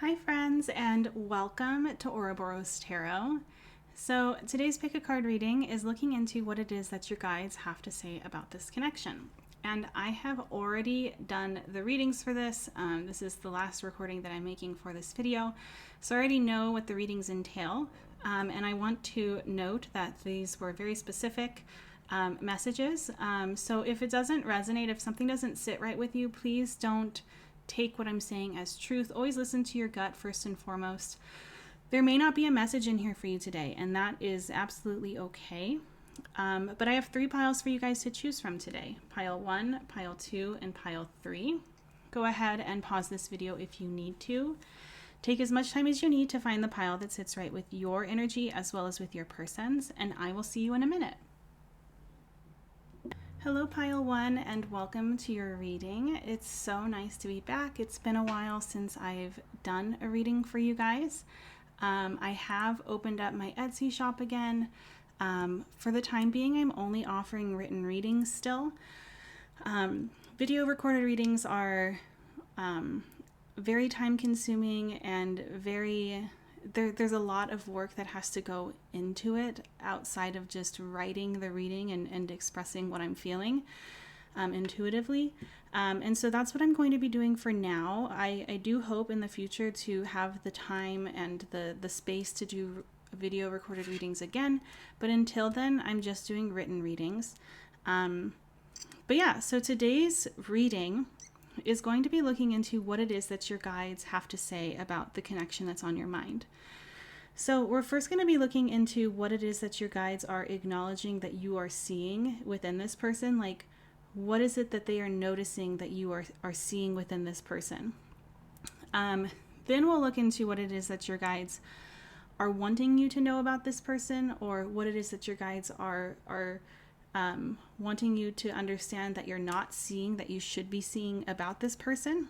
Hi friends, and welcome to Ouroboros Tarot. So today's pick a card reading is looking into what it is that your guides have to say about this connection. And I have already done the readings for this. This is the last recording that I'm making for this video. So I already know what the readings entail. And I want to note that these were very specific messages. So if it doesn't resonate, if something doesn't sit right with you, please don't take what I'm saying as truth. Always listen to your gut first and foremost. There may not be a message in here for you today, and that is absolutely okay. But I have 3 piles for you guys to choose from today. Pile 1, pile 2, and pile 3. Go ahead and pause this video if you need to. Take as much time as you need to find the pile that sits right with your energy as well as with your person's, and I will see you in a minute. Hello pile 1 and welcome to your reading. It's so nice to be back. It's been a while since I've done a reading for you guys. I have opened up my Etsy shop again. For the time being, I'm only offering written readings still. Video recorded readings are very time consuming and there's a lot of work that has to go into it outside of just writing the reading and expressing what I'm feeling intuitively. And so that's what I'm going to be doing for now. I do hope in the future to have the time and the space to do video recorded readings again. But until then, I'm just doing written readings. But yeah, so today's reading is going to be looking into what it is that your guides have to say about the connection that's on your mind. So we're first going to be looking into what it is that your guides are acknowledging that you are seeing within this person. Like, what is it that they are noticing that you are seeing within this person? Then we'll look into what it is that your guides are wanting you to know about this person, or what it is that your guides are wanting you to understand that you're not seeing, that you should be seeing about this person.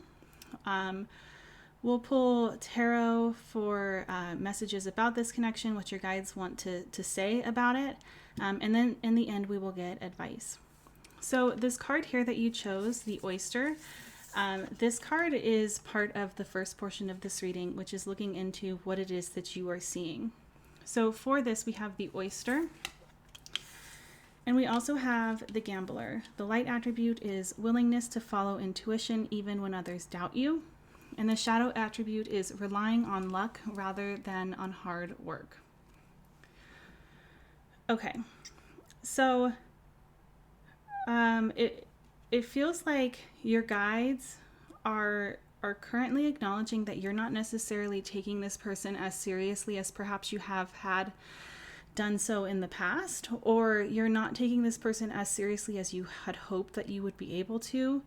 We'll pull tarot for messages about this connection, what your guides want to say about it. And then in the end, we will get advice. So this card here that you chose, the oyster, this card is part of the first portion of this reading, which is looking into what it is that you are seeing. So for this, we have the oyster. And we also have the gambler. The light attribute is willingness to follow intuition even when others doubt you. And the shadow attribute is relying on luck rather than on hard work. Okay, so it feels like your guides are currently acknowledging that you're not necessarily taking this person as seriously as perhaps you have had done so in the past, or you're not taking this person as seriously as you had hoped that you would be able to.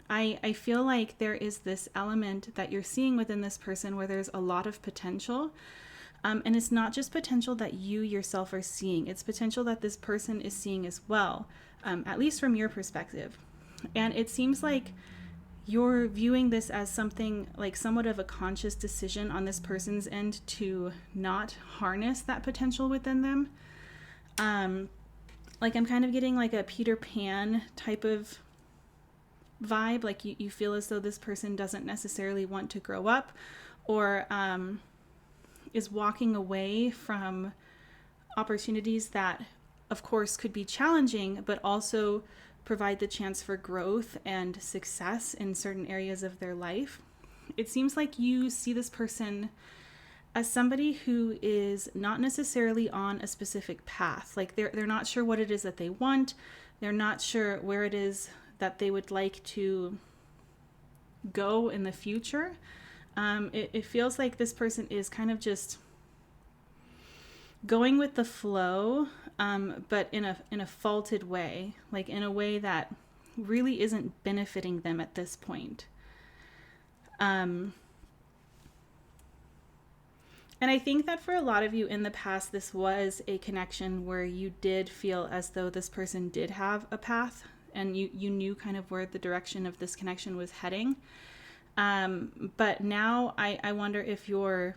I feel like there is this element that you're seeing within this person where there's a lot of potential. And it's not just potential that you yourself are seeing, it's potential that this person is seeing as well, at least from your perspective. And it seems like you're viewing this as something like somewhat of a conscious decision on this person's end to not harness that potential within them. Like I'm kind of getting like a Peter Pan type of vibe. Like you feel as though this person doesn't necessarily want to grow up, or is walking away from opportunities that of course could be challenging, but also provide the chance for growth and success in certain areas of their life. It seems like you see this person as somebody who is not necessarily on a specific path. Like they're not sure what it is that they want. They're not sure where it is that they would like to go in the future. It feels like this person is kind of just going with the flow, but in a faulted way, like in a way that really isn't benefiting them at this point. And I think that for a lot of you in the past, this was a connection where you did feel as though this person did have a path, and you knew kind of where the direction of this connection was heading. But now I wonder if you're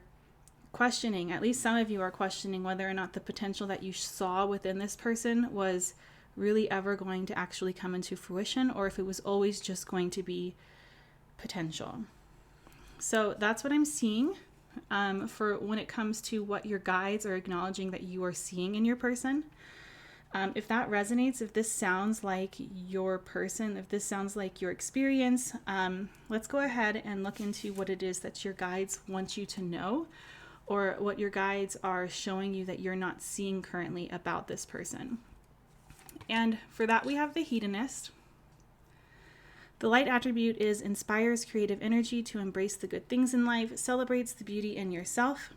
questioning, at least some of you are questioning, whether or not the potential that you saw within this person was really ever going to actually come into fruition, or if it was always just going to be potential. So that's what I'm seeing for when it comes to what your guides are acknowledging that you are seeing in your person. If that resonates, if this sounds like your person, if this sounds like your experience, let's go ahead and look into what it is that your guides want you to know, or what your guides are showing you that you're not seeing currently about this person. And for that, we have the hedonist. The light attribute is inspires creative energy to embrace the good things in life, celebrates the beauty in yourself.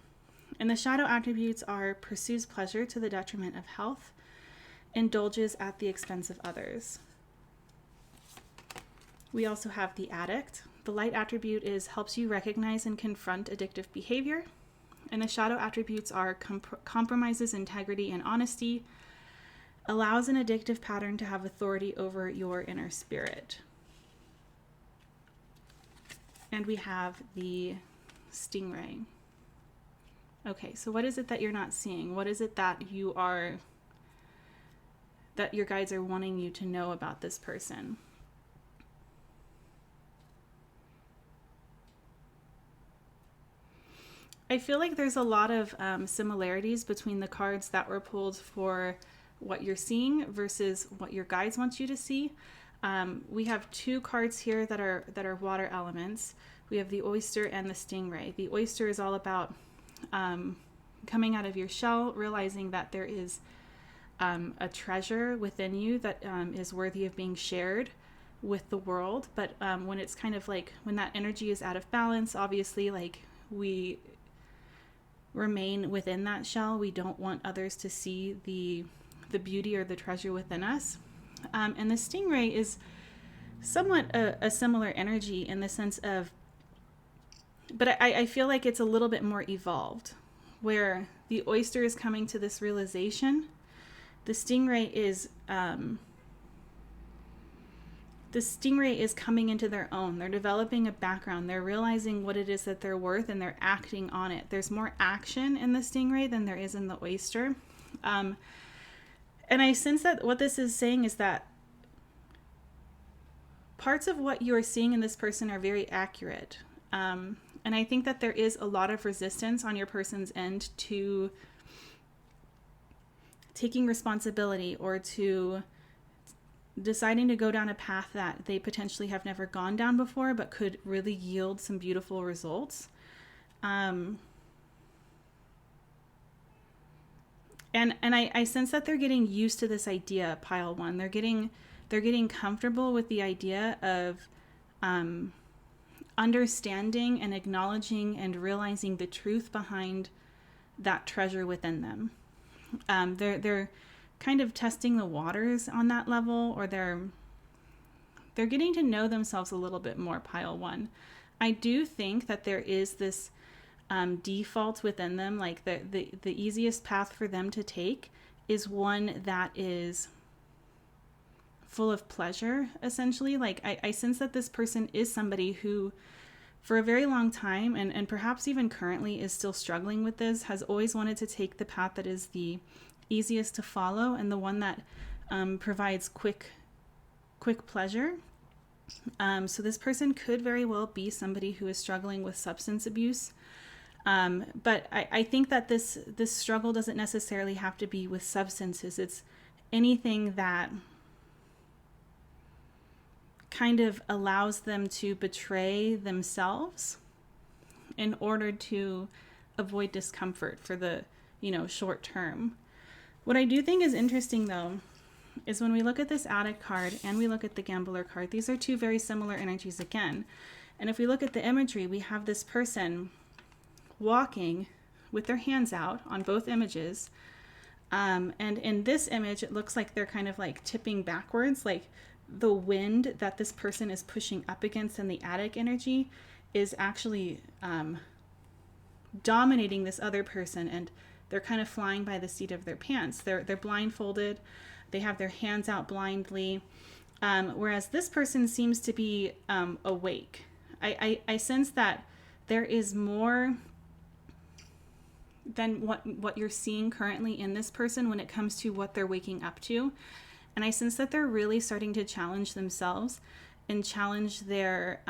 And the shadow attributes are pursues pleasure to the detriment of health, indulges at the expense of others. We also have the addict. The light attribute is helps you recognize and confront addictive behavior. And the shadow attributes are compromises integrity and honesty, allows an addictive pattern to have authority over your inner spirit. And we have the stingray. Okay, so what is it that you're not seeing? What is it that that your guides are wanting you to know about this person? I feel like there's a lot of similarities between the cards that were pulled for what you're seeing versus what your guides want you to see. We have two cards here that are water elements. We have the oyster and the stingray. The oyster is all about coming out of your shell, realizing that there is a treasure within you that is worthy of being shared with the world. But when it's kind of like, when that energy is out of balance, obviously, like, we remain within that shell. We don't want others to see the beauty or the treasure within us. And the stingray is somewhat a similar energy in the sense of, but I feel like it's a little bit more evolved, where the oyster is coming to this realization. The stingray is coming into their own. They're developing a background. They're realizing what it is that they're worth, and they're acting on it. There's more action in the stingray than there is in the oyster. And I sense that what this is saying is that parts of what you're seeing in this person are very accurate. And I think that there is a lot of resistance on your person's end to taking responsibility, or to deciding to go down a path that they potentially have never gone down before, but could really yield some beautiful results. And I sense that they're getting used to this idea, pile one. They're getting comfortable with the idea of understanding and acknowledging and realizing the truth behind that treasure within them. They're kind of testing the waters on that level, or they're getting to know themselves a little bit more, pile one. I do think that there is this default within them, like the easiest path for them to take is one that is full of pleasure, essentially. Like, I sense that this person is somebody who, for a very long time, and perhaps even currently, is still struggling with this, has always wanted to take the path that is the easiest to follow, and the one that provides quick pleasure. So this person could very well be somebody who is struggling with substance abuse. But I think that this struggle doesn't necessarily have to be with substances. It's anything that kind of allows them to betray themselves in order to avoid discomfort for the, short term. What I do think is interesting, though, is when we look at this addict card and we look at the gambler card, these are two very similar energies again. And if we look at the imagery, we have this person walking with their hands out on both images. And in this image, it looks like they're kind of like tipping backwards, like the wind that this person is pushing up against in the addict energy is actually dominating this other person, and they're kind of flying by the seat of their pants. They're blindfolded. They have their hands out blindly. Whereas this person seems to be awake. I sense that there is more than what you're seeing currently in this person when it comes to what they're waking up to. And I sense that they're really starting to challenge themselves and challenge their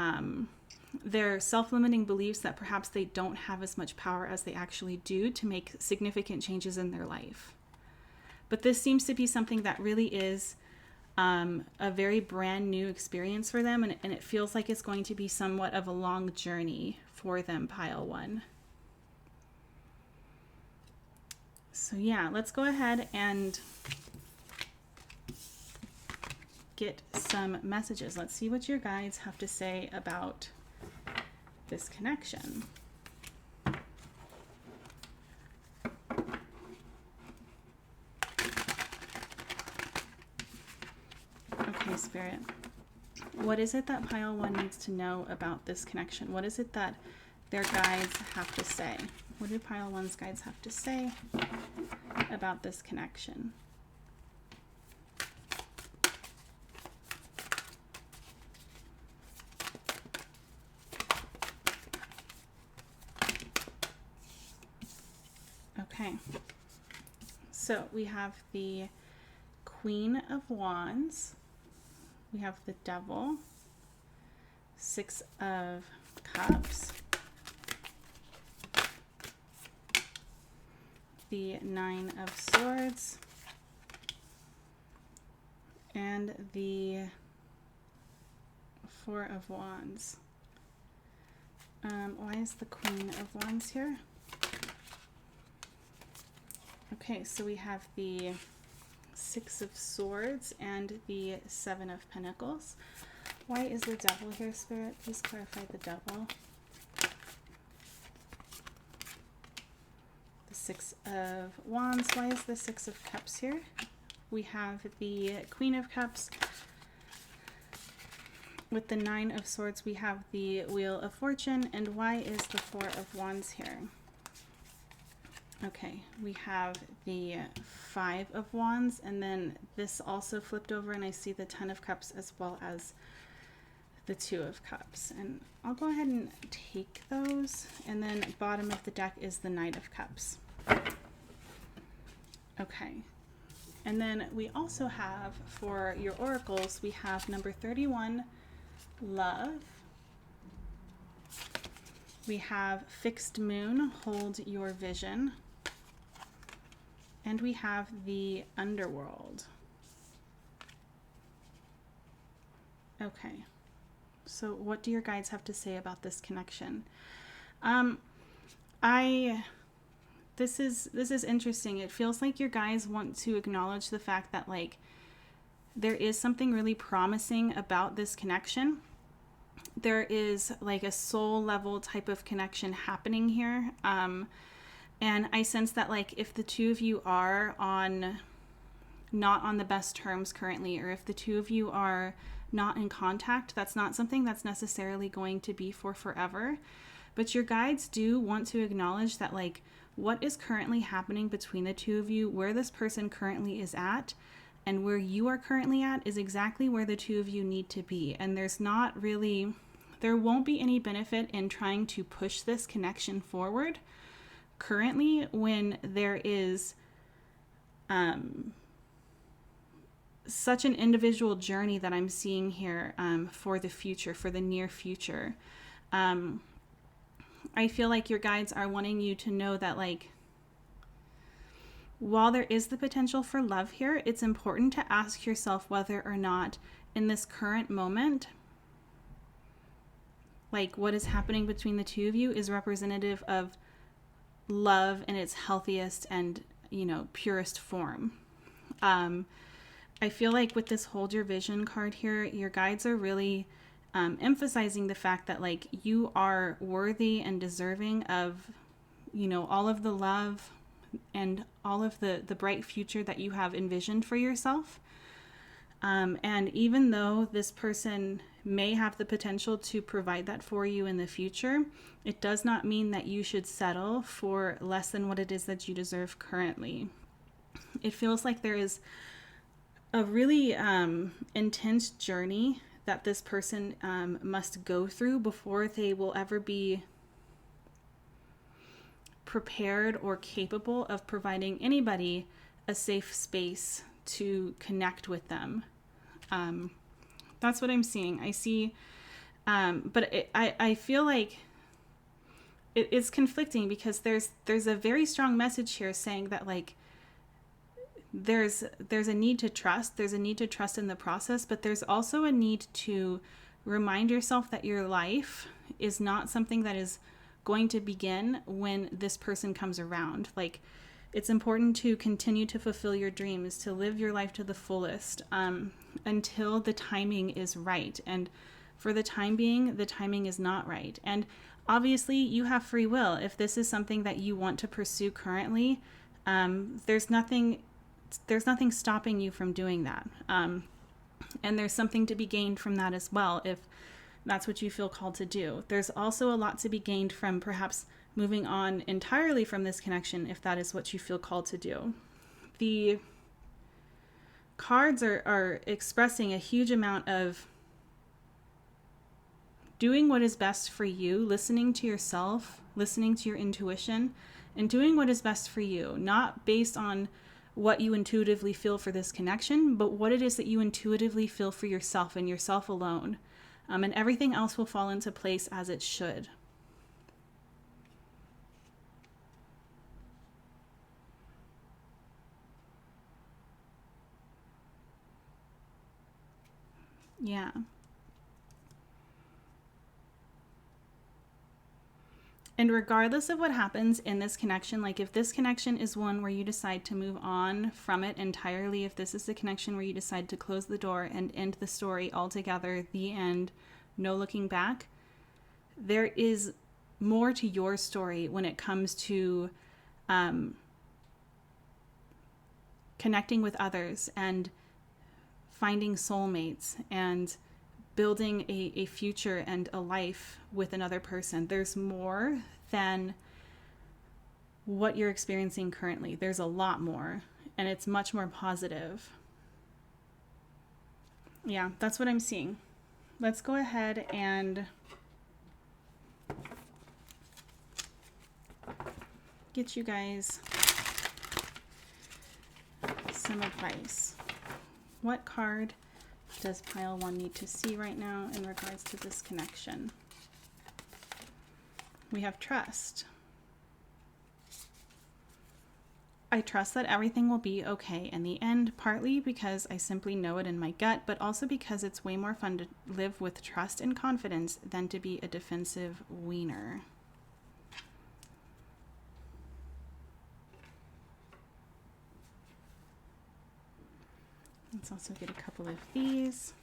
Their self-limiting beliefs that perhaps they don't have as much power as they actually do to make significant changes in their life. But this seems to be something that really is a very brand new experience for them, and it feels like it's going to be somewhat of a long journey for them, pile 1. So yeah, let's go ahead and get some messages. Let's see what your guides have to say about this connection. Okay, Spirit. What is it that pile 1 needs to know about this connection? What is it that their guides have to say? What do pile 1's guides have to say about this connection? Okay, so we have the Queen of Wands, we have the Devil, 6 of Cups, the 9 of Swords, and the 4 of Wands. Why is the Queen of Wands here? Okay, so we have the 6 of Swords and the 7 of Pentacles. Why is the Devil here, Spirit? Please clarify the Devil. The 6 of Wands. Why is the 6 of Cups here? We have the Queen of Cups. With the 9 of Swords, we have the Wheel of Fortune. And why is the 4 of Wands here? Okay, we have the 5 of Wands, and then this also flipped over, and I see the 10 of Cups as well as the 2 of Cups. And I'll go ahead and take those. And then bottom of the deck is the Knight of Cups. Okay. And then we also have, for your oracles, we have number 31, Love. We have Fixed Moon, Hold Your Vision. And we have the Underworld. Okay. So what do your guides have to say about this connection? This is interesting. It feels like your guides want to acknowledge the fact that, like, there is something really promising about this connection. There is like a soul level type of connection happening here. And I sense that, like, if the two of you are not on the best terms currently, or if the two of you are not in contact, that's not something that's necessarily going to be for forever. But your guides do want to acknowledge that, like, what is currently happening between the two of you, where this person currently is at, and where you are currently at is exactly where the two of you need to be. And there won't be any benefit in trying to push this connection forward currently when there is such an individual journey that I'm seeing here for the future, for the near future. I feel like your guides are wanting you to know that, like, while there is the potential for love here, it's important to ask yourself whether or not in this current moment, like, what is happening between the two of you is representative of love in its healthiest and, purest form. I feel like with this Hold Your Vision card here, your guides are really emphasizing the fact that, like, you are worthy and deserving of, all of the love and all of the bright future that you have envisioned for yourself. And even though this person may have the potential to provide that for you in the future, it does not mean that you should settle for less than what it is that you deserve currently. It feels like there is a really intense journey that this person must go through before they will ever be prepared or capable of providing anybody a safe space to connect with them. That's what I'm seeing. I see I feel like it's conflicting, because there's a very strong message here saying that, like, there's a need to trust. There's a need to trust in the process, but there's also a need to remind yourself that your life is not something that is going to begin when this person comes around. Like, it's important to continue to fulfill your dreams, to live your life to the fullest, until the timing is right. And for the time being, the timing is not right. And obviously, you have free will. If this is something that you want to pursue currently, there's nothing stopping you from doing that. And there's something to be gained from that as well, if that's what you feel called to do. There's also a lot to be gained from perhaps moving on entirely from this connection, if that is what you feel called to do. The cards are expressing a huge amount of doing what is best for you, listening to yourself, listening to your intuition, and doing what is best for you, not based on what you intuitively feel for this connection, but what it is that you intuitively feel for yourself and yourself alone. And everything else will fall into place as it should. Yeah. And regardless of what happens in this connection, like if this connection is one where you decide to move on from it entirely, if this is the connection where you decide to close the door and end the story altogether, the end, no looking back, there is more to your story when it comes to connecting with others and finding soulmates and building a future and a life with another person. There's more than what you're experiencing currently. There's a lot more, and it's much more positive. Yeah, that's what I'm seeing. Let's go ahead and get you guys some advice. What card does pile 1 need to see right now in regards to this connection? We have trust. I trust that everything will be okay in the end, partly because I simply know it in my gut, but also because it's way more fun to live with trust and confidence than to be a defensive wiener. Let's also get a couple of these.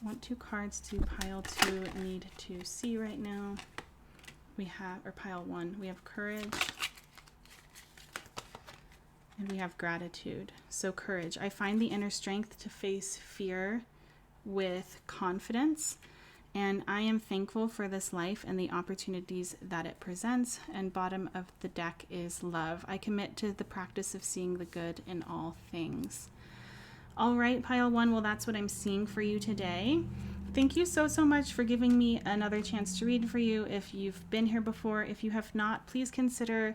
What 2 cards do pile 2 need to see right now? We have, or pile 1, we have courage and we have gratitude. So courage. I find the inner strength to face fear with confidence, and I am thankful for this life and the opportunities that it presents. And bottom of the deck is love. I commit to the practice of seeing the good in all things. All right, pile 1, well, that's what I'm seeing for you today. Thank you so much for giving me another chance to read for you. If you've been here before, if you have not, please consider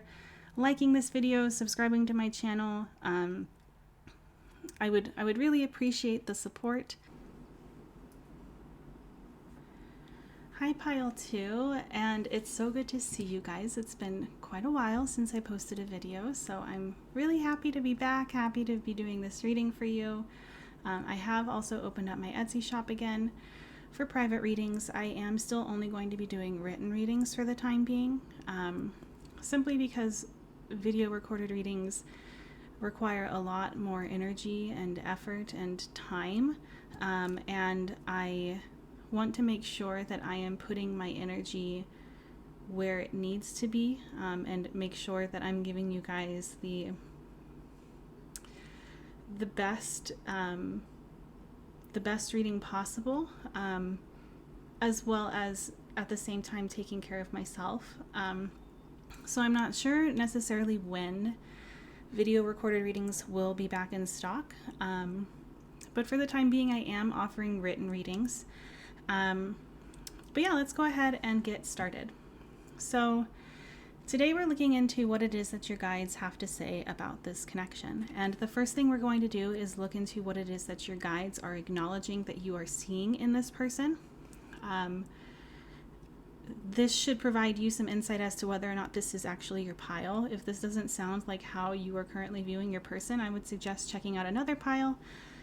liking this video, subscribing to my channel. I would really appreciate the support. Hi pile 2, and it's so good to see you guys. It's been quite a while since I posted a video, so I'm really happy to be back, happy to be doing this reading for you. I have also opened up my Etsy shop again for private readings. I am still only going to be doing written readings for the time being, simply because video recorded readings require a lot more energy and effort and time, and I want to make sure that I am putting my energy where it needs to be, and make sure that I'm giving you guys the best reading possible, as well as at the same time taking care of myself. So I'm not sure necessarily when video recorded readings will be back in stock, but for the time being I am offering written readings. But yeah, let's go ahead and get started. So Today we're looking into what it is that your guides have to say about this connection. And the first thing we're going to do is look into what it is that your guides are acknowledging that you are seeing in this person. This should provide you some insight as to whether or not this is actually your pile. If this doesn't sound like how you are currently viewing your person, I would suggest checking out another pile.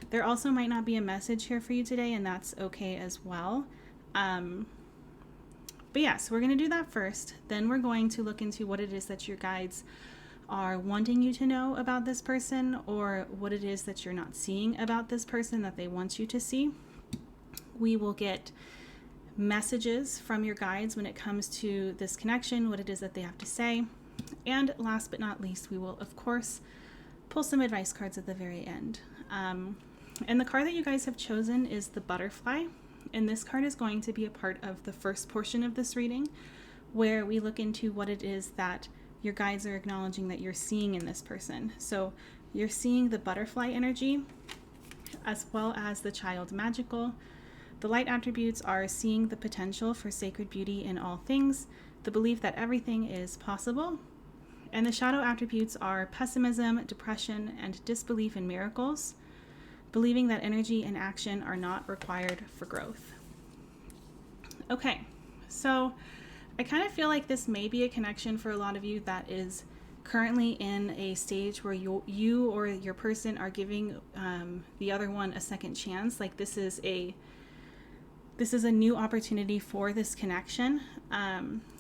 There also might not be a message here for you today, and that's okay as well. But yeah, so we're going to do that first. Then we're going to look into what it is that your guides are wanting you to know about this person, or what it is that you're not seeing about this person that they want you to see. We will get messages from your guides when it comes to this connection, what it is that they have to say. And last but not least, we will, of course, pull some advice cards at the very end. And the card that you guys have chosen is the butterfly. And this card is going to be a part of the first portion of this reading, where we look into what it is that your guides are acknowledging that you're seeing in this person. So you're seeing the butterfly energy, as well as the child magical. The light attributes are seeing the potential for sacred beauty in all things, the belief that everything is possible. And the shadow attributes are pessimism, depression, and disbelief in miracles, believing that energy and action are not required for growth. Okay, so I kind of feel like this may be a connection for a lot of you that is currently in a stage where you or your person are giving the other one a second chance. Like this is a new opportunity for this connection.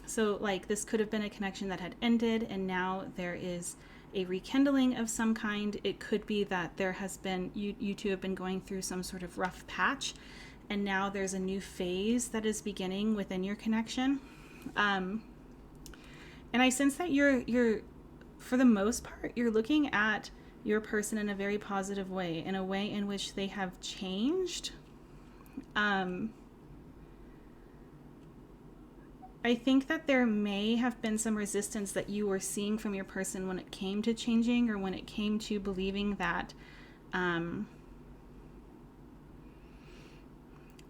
So like this could have been a connection that had ended, and now there is a rekindling of some kind. It could be that there has been, you two have been going through some sort of rough patch, and now there's a new phase that is beginning within your connection. And I sense that you're, for the most part, you're looking at your person in a very positive way, in a way in which they have changed. I think that there may have been some resistance that you were seeing from your person when it came to changing, or when it came to believing that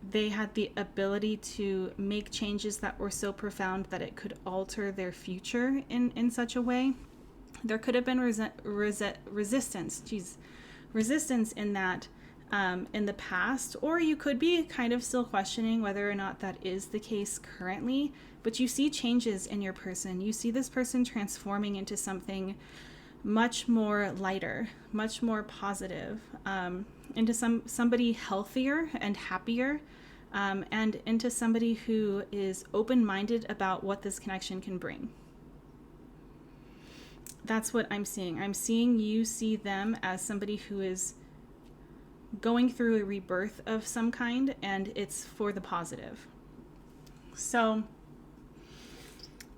they had the ability to make changes that were so profound that it could alter their future in such a way. There could have been resistance in that in the past, or you could be kind of still questioning whether or not that is the case currently, but you see changes in your person. You see this person transforming into something much more lighter, much more positive, into somebody healthier and happier, and into somebody who is open-minded about what this connection can bring. That's what I'm seeing. I'm seeing you see them as somebody who is going through a rebirth of some kind, and it's for the positive. So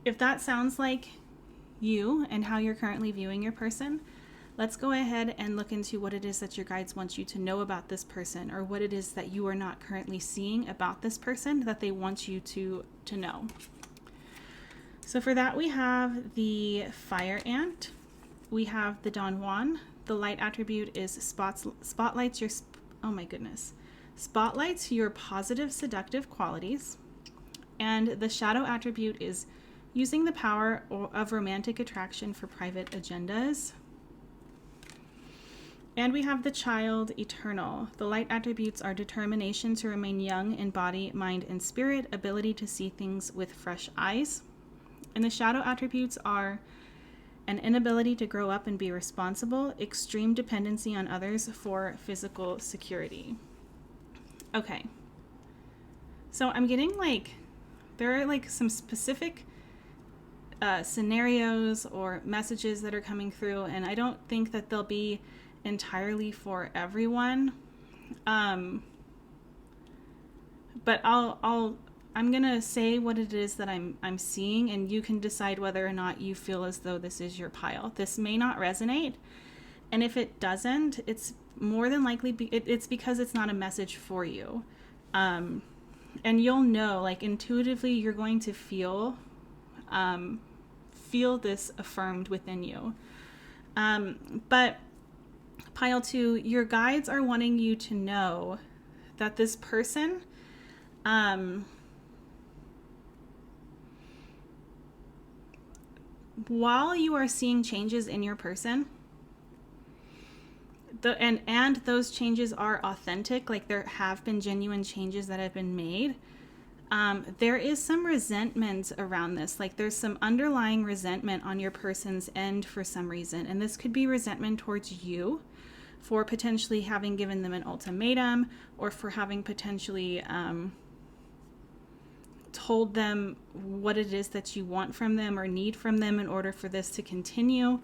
if that sounds like you and how you're currently viewing your person, let's go ahead and look into what it is that your guides want you to know about this person, or what it is that you are not currently seeing about this person that they want you to know. So for that, we have the fire ant, we have the Don Juan. The light attribute is spotlights your positive seductive qualities. And the shadow attribute is using the power of romantic attraction for private agendas. And we have the child eternal. The light attributes are determination to remain young in body, mind, and spirit, ability to see things with fresh eyes. And the shadow attributes are an inability to grow up and be responsible, extreme dependency on others for physical security. Okay. So I'm getting there are some specific scenarios or messages that are coming through, and I don't think that they'll be entirely for everyone. But I'm gonna say what it is that I'm seeing, and you can decide whether or not you feel as though this is your pile. This may not resonate, and if it doesn't, it's more than likely it's because it's not a message for you. And you'll know, intuitively, you're going to feel this affirmed within you. But pile 2, your guides are wanting you to know that this person while you are seeing changes in your person, and those changes are authentic, like there have been genuine changes that have been made, there is some resentment around this. Like there's some underlying resentment on your person's end for some reason. And this could be resentment towards you for potentially having given them an ultimatum, or for having potentially told them what it is that you want from them or need from them in order for this to continue.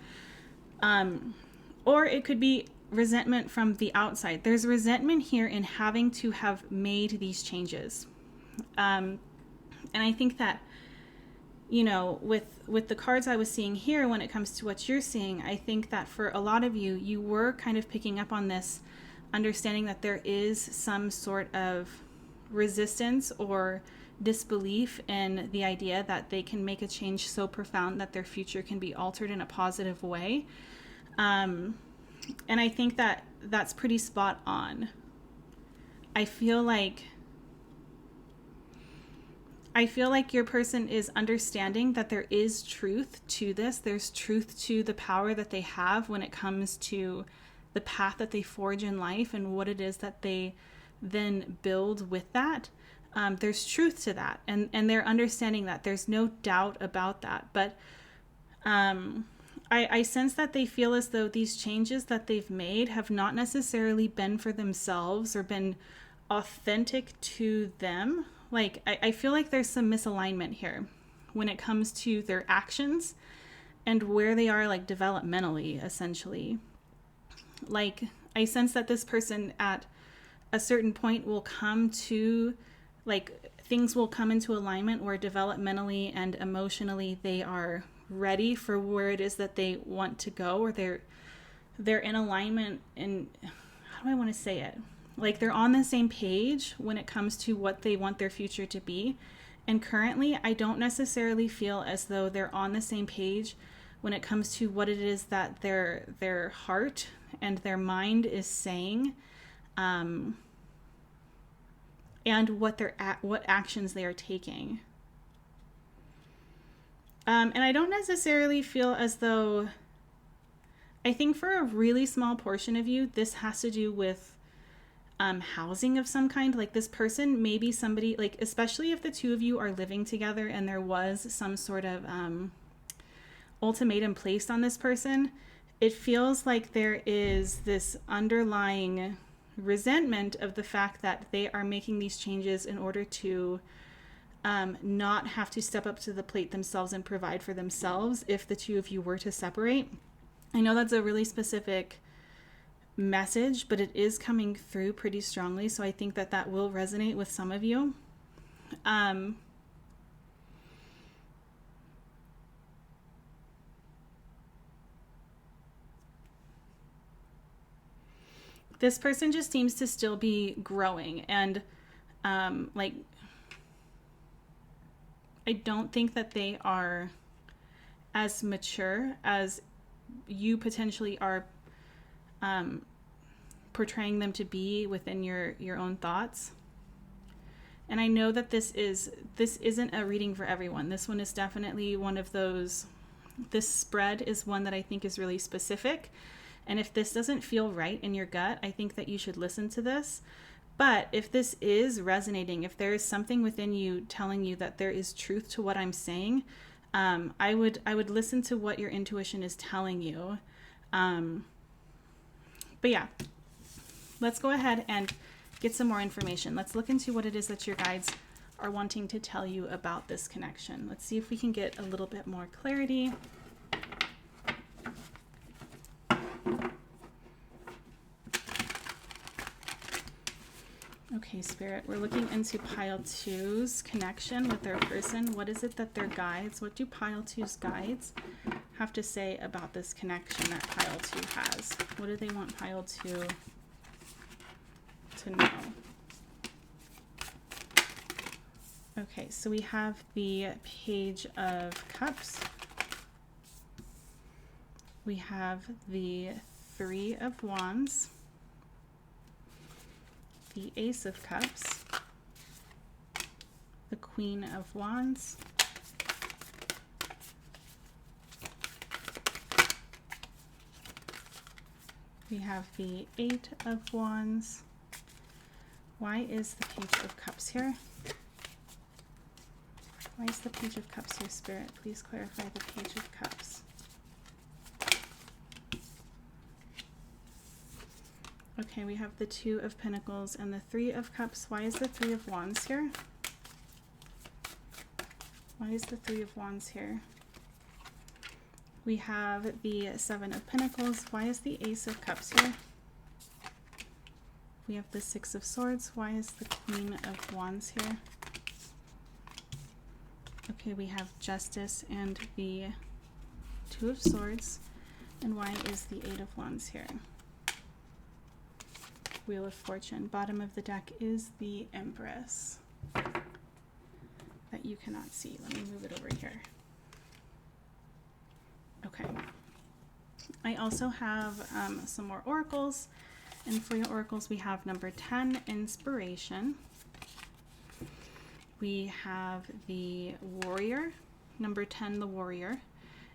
Or it could be resentment from the outside. There's resentment here in having to have made these changes. And I think that, you know, with the cards I was seeing here, when it comes to what you're seeing, I think that for a lot of you, you were kind of picking up on this, understanding that there is some sort of resistance or disbelief in the idea that they can make a change so profound that their future can be altered in a positive way. And I think that that's pretty spot on. I feel like your person is understanding that there is truth to this. There's truth to the power that they have when it comes to the path that they forge in life and what it is that they then build with that. There's truth to that. And they're understanding that. There's no doubt about that. But I sense that they feel as though these changes that they've made have not necessarily been for themselves or been authentic to them. Like, I feel like there's some misalignment here when it comes to their actions and where they are, like, developmentally, essentially. Like, I sense that this person at a certain point will come to, like, things will come into alignment where developmentally and emotionally they are ready for where it is that they want to go, or they're in alignment. And how do I want to say it? Like, they're on the same page when it comes to what they want their future to be. And currently, I don't necessarily feel as though they're on the same page when it comes to what it is that their heart and their mind is saying, and what actions they are taking. And I don't necessarily feel as though, I think for a really small portion of you, this has to do with housing of some kind. Like, this person may be somebody, like, especially if the two of you are living together and there was some sort of ultimatum placed on this person, it feels like there is this underlying resentment of the fact that they are making these changes in order to not have to step up to the plate themselves and provide for themselves if the two of you were to separate. I know that's a really specific message, but it is coming through pretty strongly, so I think that will resonate with some of you. This person just seems to still be growing, and like, I don't think that they are as mature as you potentially are portraying them to be within your own thoughts. And I know that this isn't a reading for everyone. This one is definitely one of those, this spread is one that I think is really specific. And if this doesn't feel right in your gut, I think that you should listen to this. But if this is resonating, if there is something within you telling you that there is truth to what I'm saying, I would listen to what your intuition is telling you. But yeah, let's go ahead and get some more information. Let's look into what it is that your guides are wanting to tell you about this connection. Let's see if we can get a little bit more clarity. Okay, Spirit, we're looking into pile 2's connection with their person. What is it that their guides, what do pile 2's guides have to say about this connection that pile 2 has? What do they want pile 2 to know? Okay, so we have the Page of Cups. We have the Three of Wands, the Ace of Cups, the Queen of Wands, We have the Eight of Wands. Why is the Page of Cups here? Why is the Page of Cups here, Spirit? Please clarify the Page of Cups. Okay, we have the Two of Pentacles and the Three of Cups. Why is the Three of Wands here? Why is the Three of Wands here? We have the Seven of Pentacles. Why is the Ace of Cups here? We have the Six of Swords. Why is the Queen of Wands here? Okay, we have Justice and the Two of Swords. And why is the Eight of Wands here? Wheel of Fortune. Bottom of the deck is the Empress that you cannot see. Let me move it over here. Okay. I also have some more oracles. And for your oracles, we have number 10, Inspiration. We have the Warrior, number 10, the Warrior.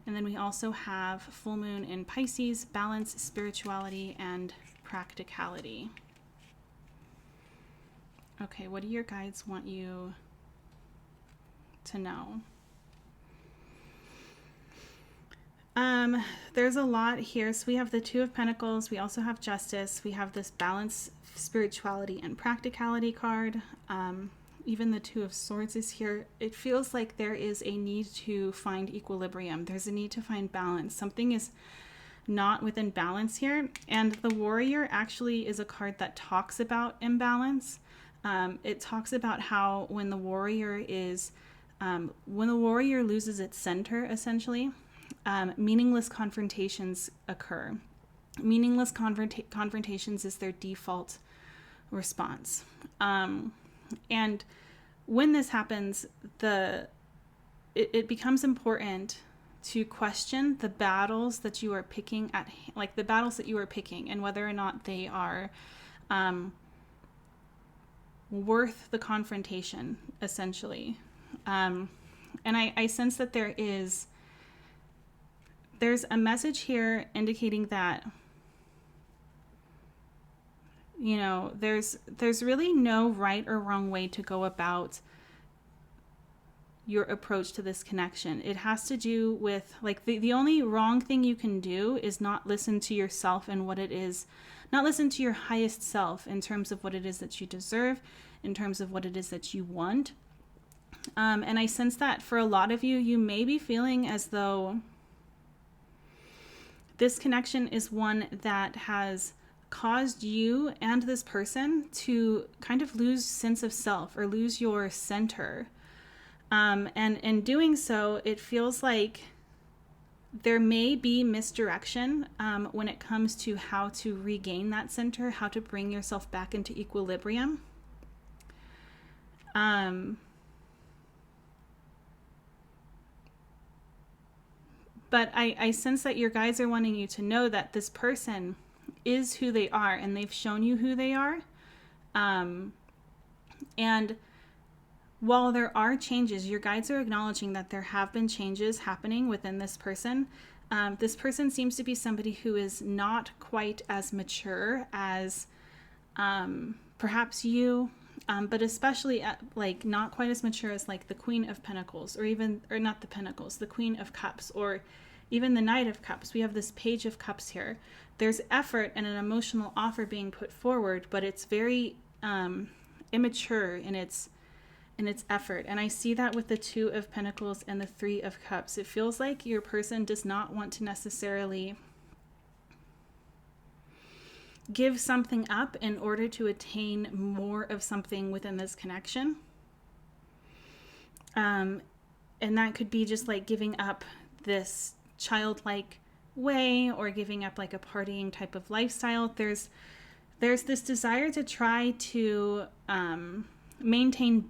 And then we also have Full Moon in Pisces, Balance, Spirituality, and Practicality. Okay, what do your guides want you to know? There's a lot here. So we have the Two of Pentacles. We also have Justice. We have this Balance, Spirituality, and Practicality card. Even the Two of Swords is here. It feels like there is a need to find equilibrium. There's a need to find balance. Something is not within balance here. And the Warrior actually is a card that talks about imbalance. It talks about how when the Warrior loses its center, essentially, meaningless confrontations occur. Meaningless confrontations is their default response. And when this happens, it becomes important to question the battles that you are picking the battles that you are picking, and whether or not they are worth the confrontation, essentially. And I sense that there's a message here indicating that, you know, there's really no right or wrong way to go about your approach to this connection. It has to do with, like, the only wrong thing you can do is not listen to yourself and what it is, not listen to your highest self in terms of what it is that you deserve, in terms of what it is that you want. And I sense that for a lot of you, you may be feeling as though this connection is one that has caused you and this person to kind of lose sense of self or lose your center. And in doing so, it feels like there may be misdirection when it comes to how to regain that center, how to bring yourself back into equilibrium. But I sense that your guides are wanting you to know that this person is who they are, and they've shown you who they are. And while there are changes, your guides are acknowledging that there have been changes happening within this person. This person seems to be somebody who is not quite as mature as perhaps you, but especially not quite as mature as like the Queen of Pentacles, or not the Pentacles, the Queen of Cups, or even the Knight of Cups. We have this Page of Cups here. There's effort and an emotional offer being put forward, but it's very immature in its effort. And I see that with the Two of Pentacles and the Three of Cups. It feels like your person does not want to necessarily give something up in order to attain more of something within this connection. And that could be just like giving up this childlike way, or giving up like a partying type of lifestyle. There's this desire to try to maintain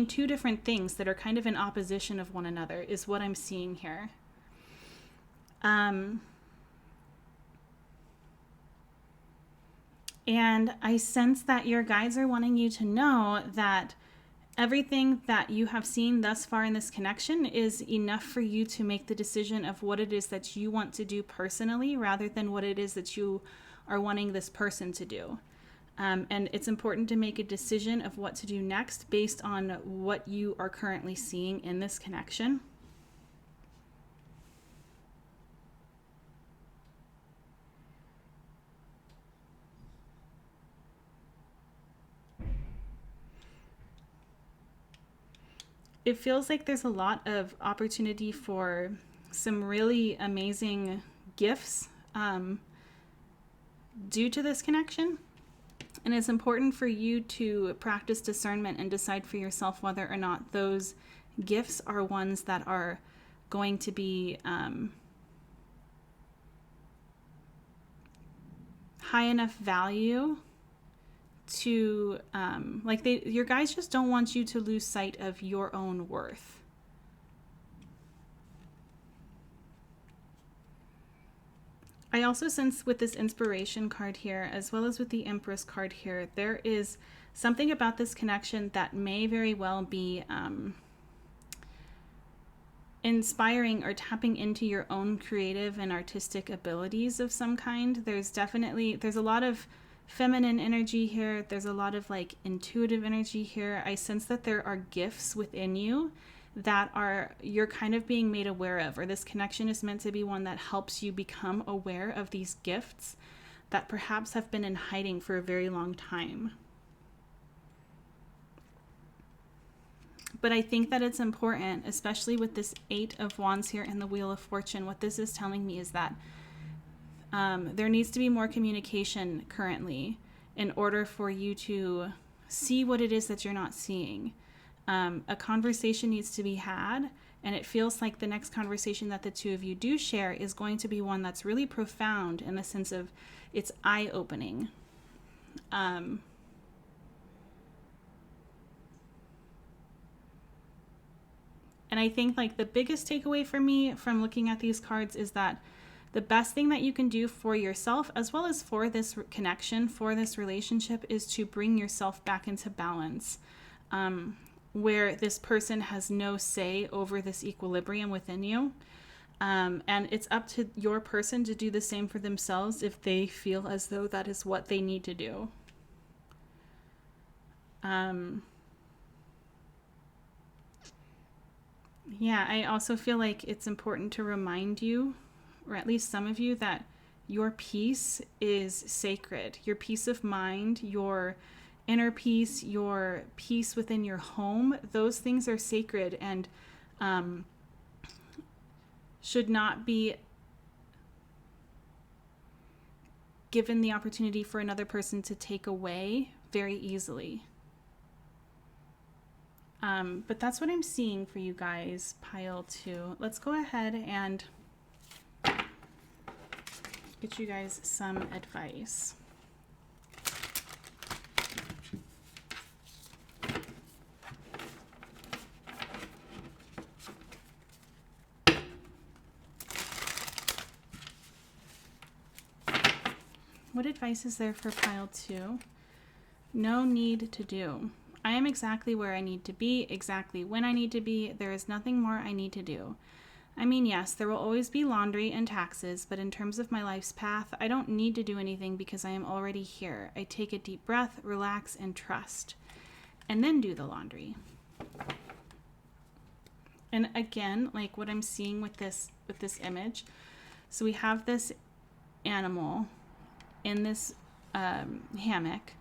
two different things that are kind of in opposition of one another, is what I'm seeing here. And I sense that your guides are wanting you to know that everything that you have seen thus far in this connection is enough for you to make the decision of what it is that you want to do personally, rather than what it is that you are wanting this person to do. And it's important to make a decision of what to do next based on what you are currently seeing in this connection. It feels like there's a lot of opportunity for some really amazing gifts due to this connection. And it's important for you to practice discernment and decide for yourself whether or not those gifts are ones that are going to be high enough value to your guys just don't want you to lose sight of your own worth. I also sense with this inspiration card here, as well as with the Empress card here, there is something about this connection that may very well be inspiring or tapping into your own creative and artistic abilities of some kind. There's a lot of feminine energy here. There's a lot of like intuitive energy here. I sense that there are gifts within you that you're kind of being made aware of, or this connection is meant to be one that helps you become aware of these gifts that perhaps have been in hiding for a very long time. But I think that it's important, especially with this 8 of Wands here and the Wheel of Fortune. What this is telling me is that there needs to be more communication currently in order for you to see what it is that you're not seeing. A conversation needs to be had, and it feels like the next conversation that the two of you do share is going to be one that's really profound in the sense of it's eye-opening. And I think like the biggest takeaway for me from looking at these cards is that the best thing that you can do for yourself, as well as for this connection, for this relationship, is to bring yourself back into balance. Where this person has no say over this equilibrium within you. And it's up to your person to do the same for themselves if they feel as though that is what they need to do. Yeah, I also feel like it's important to remind you, or at least some of you, that your peace is sacred. Your peace of mind, your inner peace, your peace within your home, those things are sacred and should not be given the opportunity for another person to take away very easily. But that's what I'm seeing for you guys, pile 2. Let's go ahead and get you guys some advice. What advice is there for pile 2? No need to do. I am exactly where I need to be, exactly when I need to be. There is nothing more I need to do. I mean, yes, there will always be laundry and taxes, but in terms of my life's path, I don't need to do anything because I am already here. I take a deep breath, relax, and trust, and then do the laundry. And again, like what I'm seeing with this image, so we have this animal in this hammock,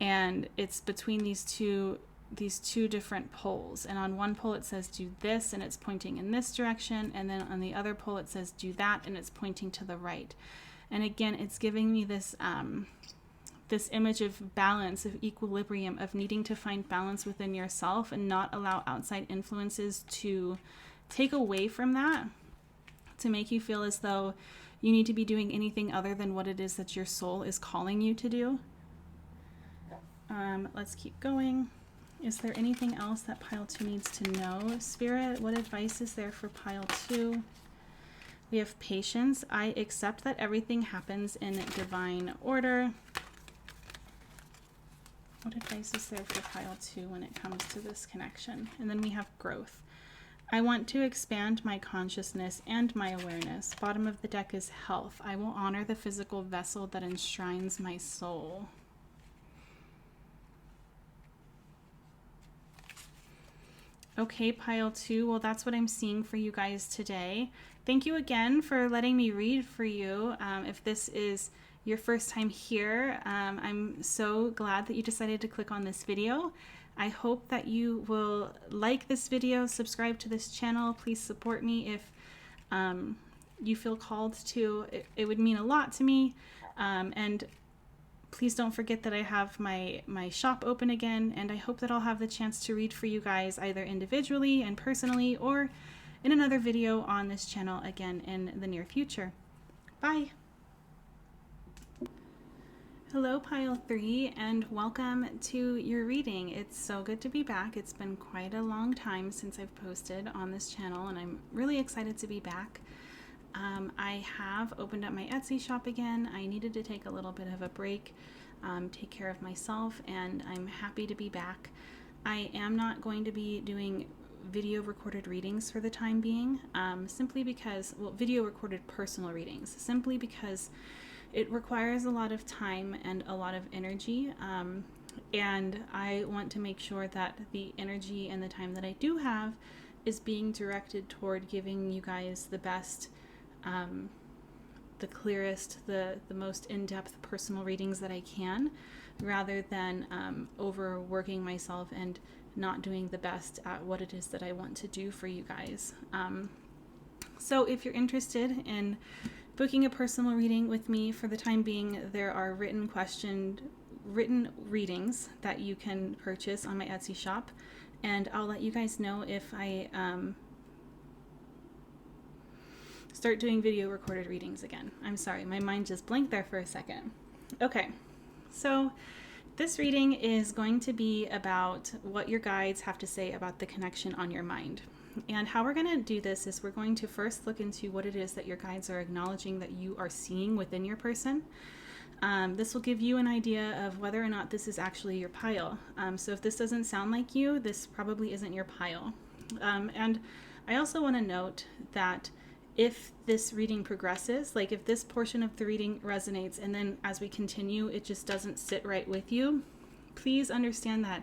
and it's between these two different poles, and on one pole it says do this and it's pointing in this direction, and then on the other pole it says do that and it's pointing to the right. And again, it's giving me this this image of balance, of equilibrium, of needing to find balance within yourself and not allow outside influences to take away from that, to make you feel as though you need to be doing anything other than what it is that your soul is calling you to do. Let's keep going. Is there anything else that pile 2 needs to know? Spirit, what advice is there for pile 2? We have patience. I accept that everything happens in divine order. What advice is there for pile 2 when it comes to this connection? And then we have growth. I want to expand my consciousness and my awareness. Bottom of the deck is health. I will honor the physical vessel that enshrines my soul. Okay, pile 2. Well, that's what I'm seeing for you guys today. Thank you again for letting me read for you. If this is your first time here, I'm so glad that you decided to click on this video. I hope that you will like this video, subscribe to this channel. Please support me if you feel called to. It would mean a lot to me. And please don't forget that I have my shop open again, and I hope that I'll have the chance to read for you guys either individually and personally or in another video on this channel again in the near future. Bye! Hello, pile 3, and welcome to your reading. It's so good to be back. It's been quite a long time since I've posted on this channel, and I'm really excited to be back. I have opened up my Etsy shop again. I needed to take a little bit of a break, take care of myself, and I'm happy to be back. I am not going to be doing video recorded readings for the time being, simply because, well, video recorded personal readings, simply because it requires a lot of time and a lot of energy, and I want to make sure that the energy and the time that I do have is being directed toward giving you guys the best, the clearest, the most in-depth personal readings that I can, rather than overworking myself and not doing the best at what it is that I want to do for you guys. So if you're interested in booking a personal reading with me, for the time being, there are written readings that you can purchase on my Etsy shop, and I'll let you guys know if I start doing video recorded readings again. I'm sorry, my mind just blinked there for a second. Okay, so this reading is going to be about what your guides have to say about the connection on your mind. And how we're going to do this is we're going to first look into what it is that your guides are acknowledging that you are seeing within your person. This will give you an idea of whether or not this is actually your pile. So if this doesn't sound like you, this probably isn't your pile. And I also want to note that if this reading progresses, like if this portion of the reading resonates and then as we continue it just doesn't sit right with you, please understand that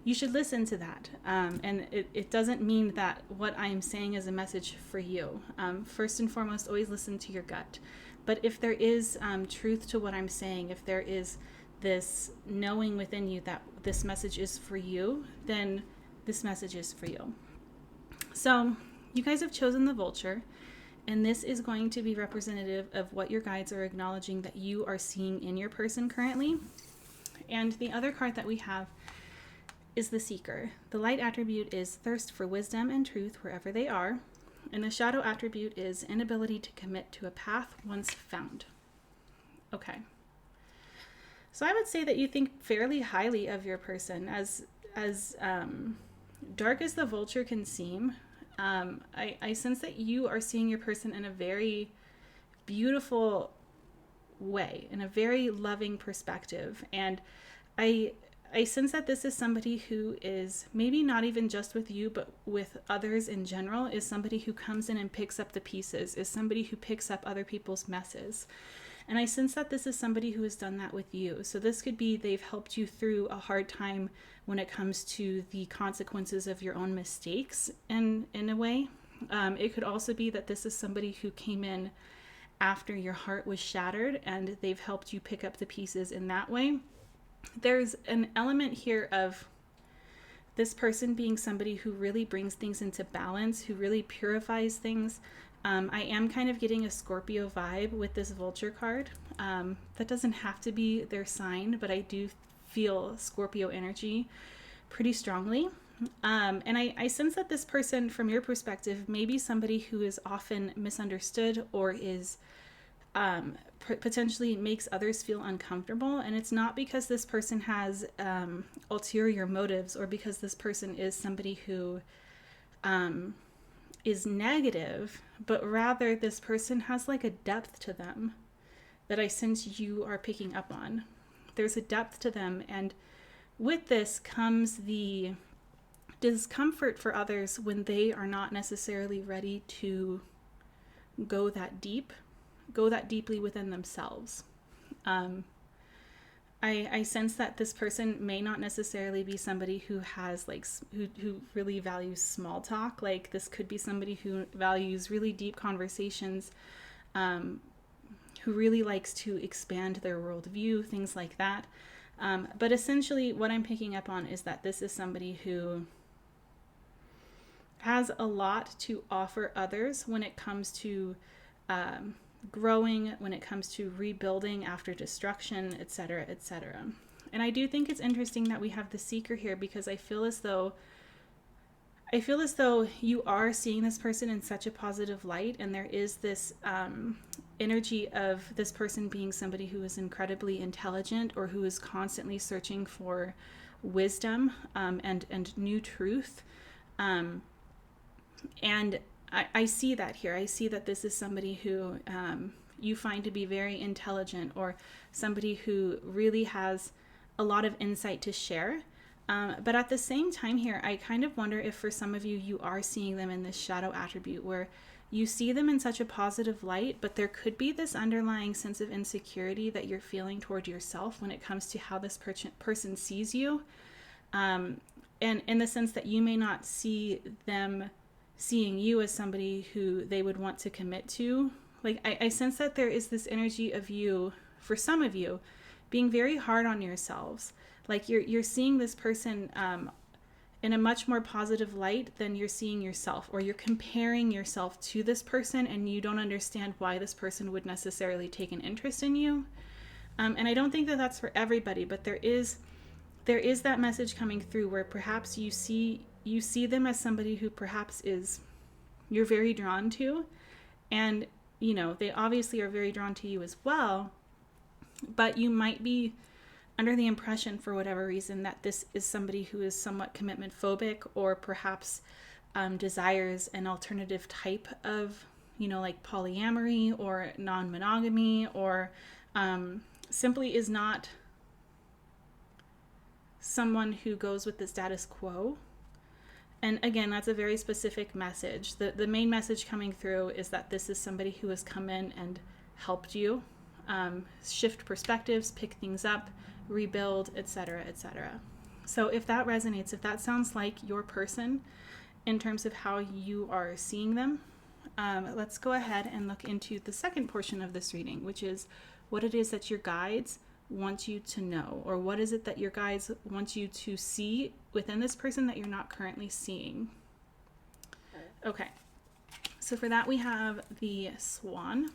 you should listen to that. And it doesn't mean that what I'm saying is a message for you. First and foremost, always listen to your gut. But if there is truth to what I'm saying, if there is this knowing within you that this message is for you, then this message is for you. So you guys have chosen the vulture, and this is going to be representative of what your guides are acknowledging that you are seeing in your person currently. And the other card that we have is the seeker. The light attribute is thirst for wisdom and truth wherever they are, and the shadow attribute is inability to commit to a path once found. Okay. So I would say that you think fairly highly of your person. As dark as the vulture can seem, I sense that you are seeing your person in a very beautiful way, in a very loving perspective. And I sense that this is somebody who is maybe not even just with you, but with others in general, is somebody who comes in and picks up the pieces, is somebody who picks up other people's messes. And I sense that this is somebody who has done that with you. So this could be they've helped you through a hard time when it comes to the consequences of your own mistakes in a way. It could also be that this is somebody who came in after your heart was shattered and they've helped you pick up the pieces in that way. There's an element here of this person being somebody who really brings things into balance, who really purifies things. I am kind of getting a Scorpio vibe with this vulture card. That doesn't have to be their sign, but I do feel Scorpio energy pretty strongly. And I sense that this person, from your perspective, may be somebody who is often misunderstood or is potentially makes others feel uncomfortable. And it's not because this person has ulterior motives or because this person is somebody who is negative, but rather this person has like a depth to them that I sense you are picking up on. There's a depth to them, and with this comes the discomfort for others when they are not necessarily ready to go that deeply within themselves. I sense that this person may not necessarily be somebody who has like who really values small talk. Like this could be somebody who values really deep conversations, who really likes to expand their worldview, things like that. But essentially what I'm picking up on is that this is somebody who has a lot to offer others when it comes to growing, when it comes to rebuilding after destruction, etc., etc. And I do think it's interesting that we have the Seeker here, because I feel as though you are seeing this person in such a positive light, and there is this energy of this person being somebody who is incredibly intelligent, or who is constantly searching for wisdom and new truth. And I see that here. I see that this is somebody who you find to be very intelligent, or somebody who really has a lot of insight to share. But at the same time here, I kind of wonder if for some of you, you are seeing them in this shadow attribute where you see them in such a positive light, but there could be this underlying sense of insecurity that you're feeling toward yourself when it comes to how this person sees you. And in the sense that you may not see them seeing you as somebody who they would want to commit to. Like I sense that there is this energy of you, for some of you, being very hard on yourselves. Like you're seeing this person in a much more positive light than you're seeing yourself, or you're comparing yourself to this person, and you don't understand why this person would necessarily take an interest in you. And I don't think that that's for everybody, but there is that message coming through where perhaps you see them as somebody who perhaps you're very drawn to, and they obviously are very drawn to you as well, but you might be under the impression, for whatever reason, that this is somebody who is somewhat commitment phobic, or perhaps desires an alternative type of like polyamory or non-monogamy, or simply is not someone who goes with the status quo. And again, that's a very specific message. The main message coming through is that this is somebody who has come in and helped you shift perspectives, pick things up, rebuild, etc., etc. So if that resonates, if that sounds like your person in terms of how you are seeing them, let's go ahead and look into the second portion of this reading, which is what it is that your guides want you to know, or what is it that your guides want you to see within this person that you're not currently seeing. Okay, so for that we have the Swan,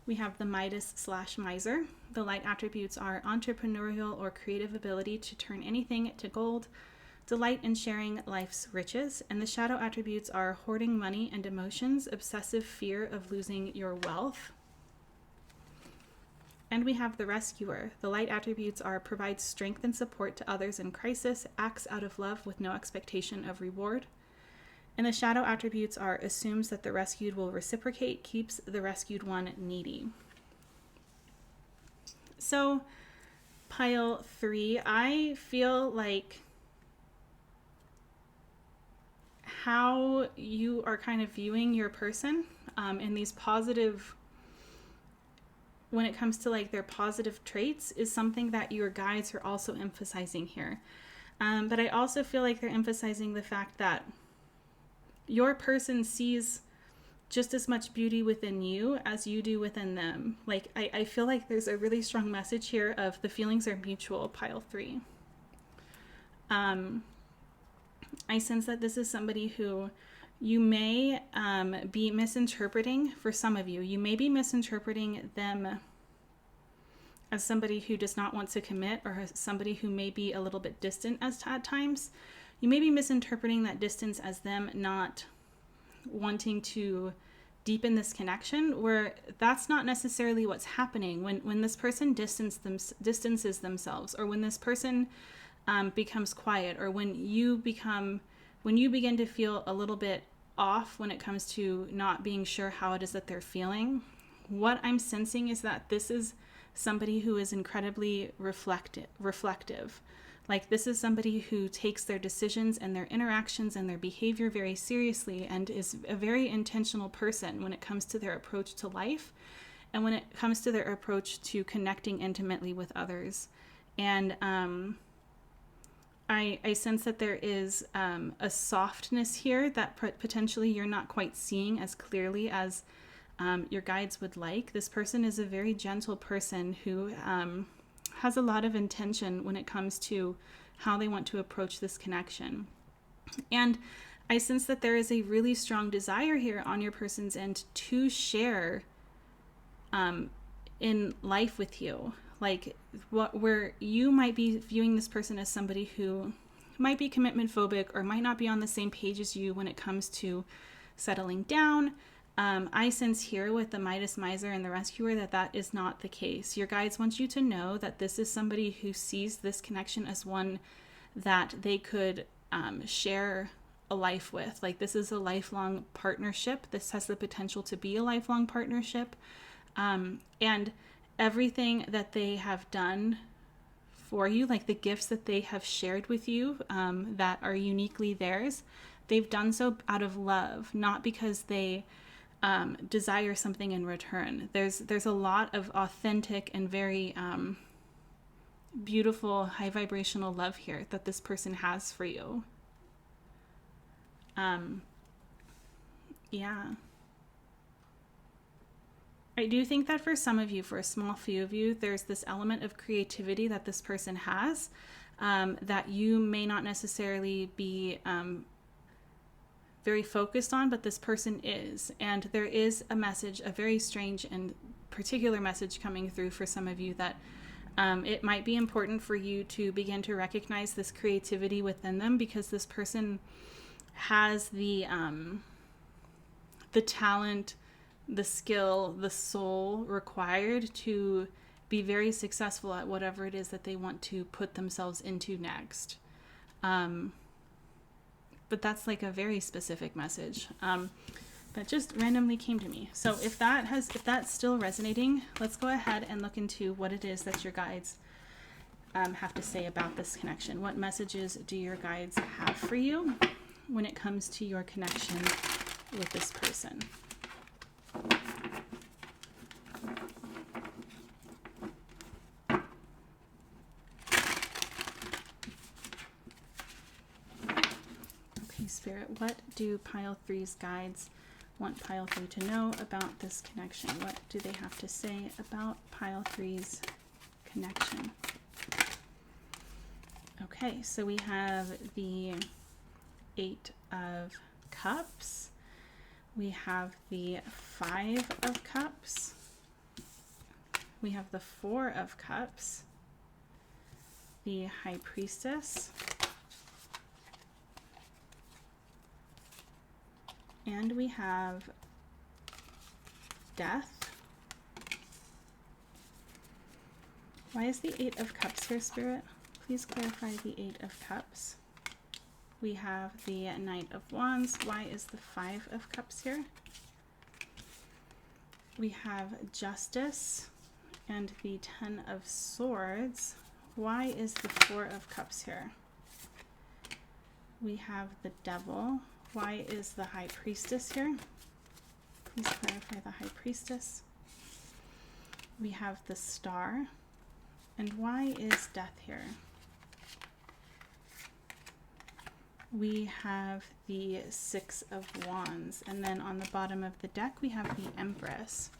we have the Midas/Miser. The light attributes are entrepreneurial or creative ability to turn anything to gold, delight in sharing life's riches, and the shadow attributes are hoarding money and emotions, obsessive fear of losing your wealth. And we have the Rescuer. The light attributes are provides strength and support to others in crisis, acts out of love with no expectation of reward. And the shadow attributes are assumes that the rescued will reciprocate, keeps the rescued one needy. So, pile 3, I feel like how you are kind of viewing your person in these positive, when it comes to like their positive traits, is something that your guides are also emphasizing here. But I also feel like they're emphasizing the fact that your person sees just as much beauty within you as you do within them. Like I feel like there's a really strong message here of the feelings are mutual, pile 3. I sense that this is somebody who you may be misinterpreting. For some of you, you may be misinterpreting them as somebody who does not want to commit, or as somebody who may be a little bit distant at times. You may be misinterpreting that distance as them not wanting to deepen this connection, where that's not necessarily what's happening. When this person distances themselves, or when this person becomes quiet, or when you begin to feel a little bit off when it comes to not being sure how it is that they're feeling, what I'm sensing is that this is somebody who is incredibly reflective. Like, this is somebody who takes their decisions and their interactions and their behavior very seriously and is a very intentional person when it comes to their approach to life and when it comes to their approach to connecting intimately with others. And I sense that there is a softness here that potentially you're not quite seeing as clearly as your guides would like. This person is a very gentle person who has a lot of intention when it comes to how they want to approach this connection. And I sense that there is a really strong desire here on your person's end to share in life with you. Like, where you might be viewing this person as somebody who might be commitment phobic or might not be on the same page as you when it comes to settling down. I sense here with the Midas Miser and the Rescuer that is not the case. Your guides want you to know that this is somebody who sees this connection as one that they could share a life with. Like, this is a lifelong partnership. This has the potential to be a lifelong partnership. And everything that they have done for you, like the gifts that they have shared with you that are uniquely theirs, they've done so out of love, not because they desire something in return. There's a lot of authentic and very beautiful, high vibrational love here that this person has for you. Yeah. I do think that for some of you, for a small few of you, there's this element of creativity that this person has that you may not necessarily be very focused on, but this person is. And there is a message, a very strange and particular message coming through for some of you that it might be important for you to begin to recognize this creativity within them, because this person has the talent, the skill, the soul required to be very successful at whatever it is that they want to put themselves into next. But that's like a very specific message that just randomly came to me. So if that's still resonating, let's go ahead and look into what it is that your guides have to say about this connection. What messages do your guides have for you when it comes to your connection with this person? Spirit, what do pile 3's guides want pile 3 to know about this connection? What do they have to say about pile 3's connection? Okay, so we have the 8 of Cups. We have the 5 of Cups. We have the 4 of Cups. The High Priestess. And we have Death. Why is the 8 of Cups here, Spirit? Please clarify the 8 of Cups. We have the Knight of Wands. Why is the 5 of Cups here? We have Justice and the 10 of Swords. Why is the 4 of Cups here? We have the Devil. Why is the High Priestess here? Please clarify the High Priestess. We have the Star. And why is Death here? We have the 6 of Wands. And then on the bottom of the deck, we have the Empress.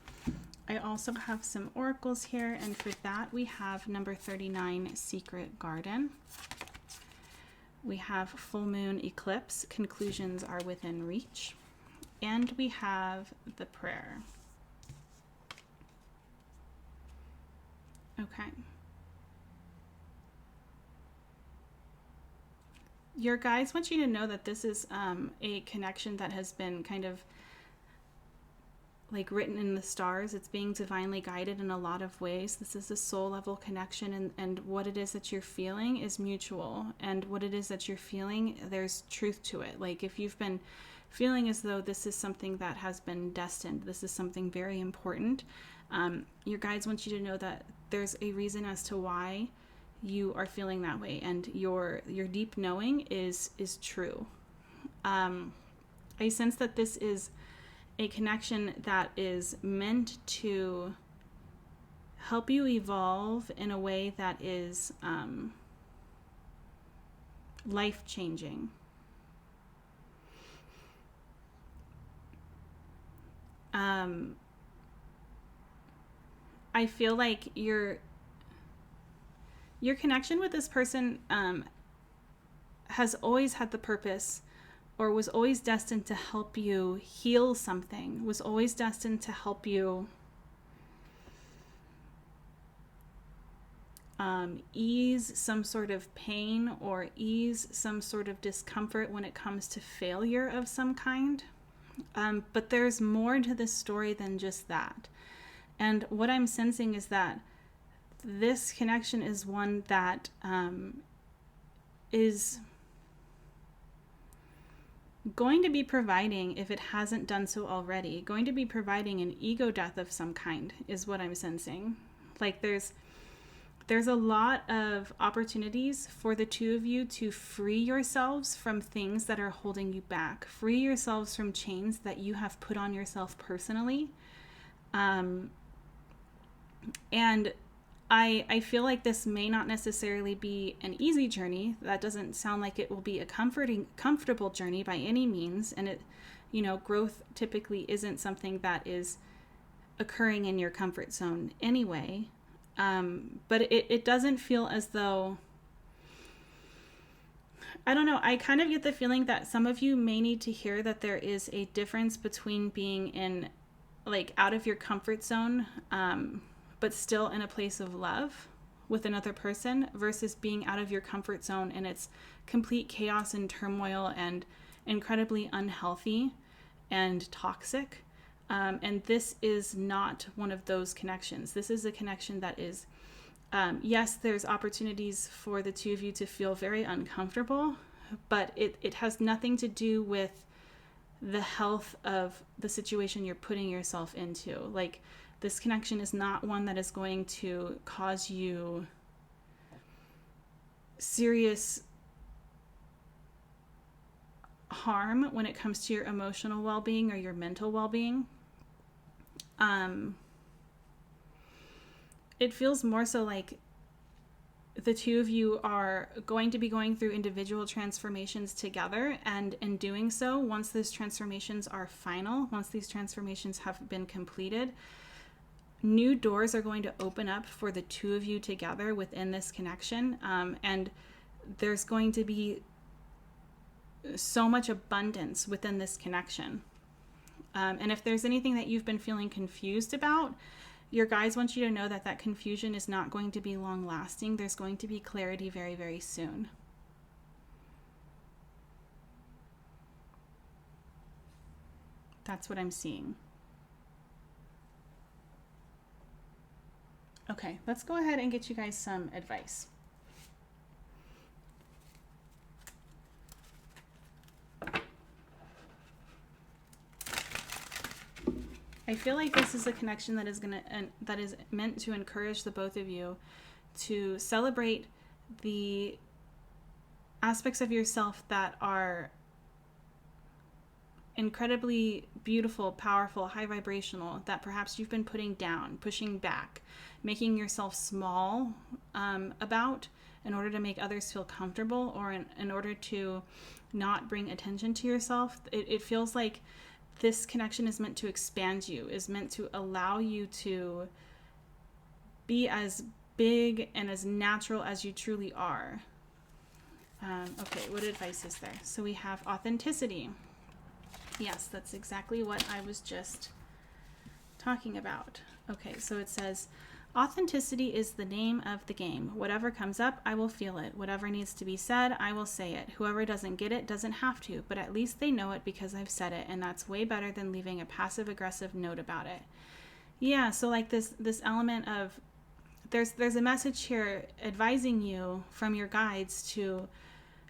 I also have some oracles here. And for that, we have number 39, Secret Garden. We have full moon eclipse, conclusions are within reach. And we have the prayer. Okay. Your guides want you to know that this is a connection that has been kind of like written in the stars. It's being divinely guided in a lot of ways. This is a soul level connection, and what it is that you're feeling is mutual, and what it is that you're feeling, there's truth to it. Like, if you've been feeling as though this is something that has been destined, this is something very important, your guides want you to know that there's a reason as to why you are feeling that way, and your deep knowing is true. I sense that this is a connection that is meant to help you evolve in a way that is life-changing. I feel like your connection with this person has always had the purpose, or was always destined to help you heal something, was always destined to help you ease some sort of pain or ease some sort of discomfort when it comes to failure of some kind. But there's more to this story than just that. And what I'm sensing is that this connection is one that is going to be providing, if it hasn't done so already, going to be providing an ego death of some kind, is what I'm sensing. Like there's a lot of opportunities for the two of you to free yourselves from things that are holding you back. Free yourselves from chains that you have put on yourself personally. And I feel like this may not necessarily be an easy journey. That doesn't sound like it will be a comfortable journey by any means. And it, growth typically isn't something that is occurring in your comfort zone anyway. But it doesn't feel as though, I don't know, I kind of get the feeling that some of you may need to hear that there is a difference between being in, like, out of your comfort zone, but still in a place of love with another person, versus being out of your comfort zone and it's complete chaos and turmoil and incredibly unhealthy and toxic. And this is not one of those connections. This is a connection that is, yes, there's opportunities for the two of you to feel very uncomfortable, but it has nothing to do with the health of the situation you're putting yourself into. Like, this connection is not one that is going to cause you serious harm when it comes to your emotional well-being or your mental well-being. It feels more so like the two of you are going to be going through individual transformations together, and in doing so, once these transformations are final, once these transformations have been completed, new doors are going to open up for the two of you together within this connection, and there's going to be so much abundance within this connection. And if there's anything that you've been feeling confused about, your guides want you to know that that confusion is not going to be long lasting. There's going to be clarity very, very soon. That's what I'm seeing. Okay, let's go ahead and get you guys some advice. I feel like this is a connection that is that is meant to encourage the both of you to celebrate the aspects of yourself that are incredibly beautiful, powerful, high vibrational, that perhaps you've been putting down, pushing back, making yourself small about, in order to make others feel comfortable, or in order to not bring attention to yourself. It feels like this connection is meant to expand you, is meant to allow you to be as big and as natural as you truly are. Okay, what advice is there? So we have authenticity. Yes, that's exactly what I was just talking about. Okay, so it says, authenticity is the name of the game. Whatever comes up, I will feel it. Whatever needs to be said, I will say it. Whoever doesn't get it doesn't have to, but at least they know it because I've said it, and that's way better than leaving a passive-aggressive note about it. Yeah, so like this element of, there's a message here advising you from your guides to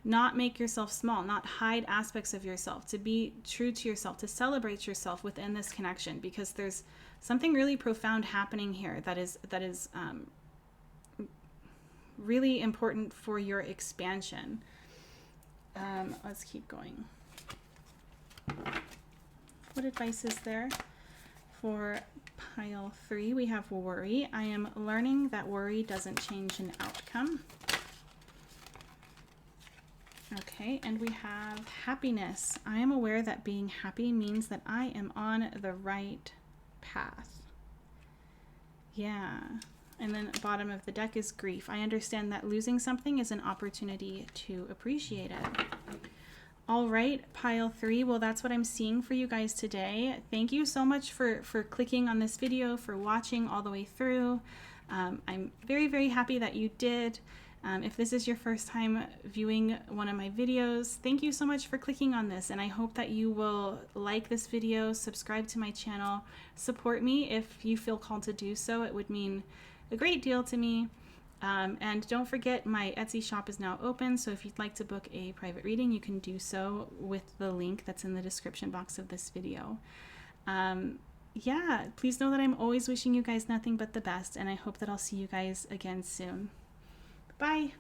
not make yourself small, not hide aspects of yourself, to be true to yourself, to celebrate yourself within this connection, because there's something really profound happening here that is really important for your expansion. Let's keep going. What advice is there? For pile 3, we have worry. I am learning that worry doesn't change an outcome. Okay, and we have happiness. I am aware that being happy means that I am on the right path. Yeah. And then bottom of the deck is grief. I understand that losing something is an opportunity to appreciate it. All right, pile 3. Well, that's what I'm seeing for you guys today. Thank you so much for clicking on this video, for watching all the way through. I'm very, very happy that you did. If this is your first time viewing one of my videos, thank you so much for clicking on this, and I hope that you will like this video, subscribe to my channel, support me if you feel called to do so. It would mean a great deal to me. And don't forget, my Etsy shop is now open, so if you'd like to book a private reading, you can do so with the link that's in the description box of this video. Yeah, please know that I'm always wishing you guys nothing but the best, and I hope that I'll see you guys again soon. Bye!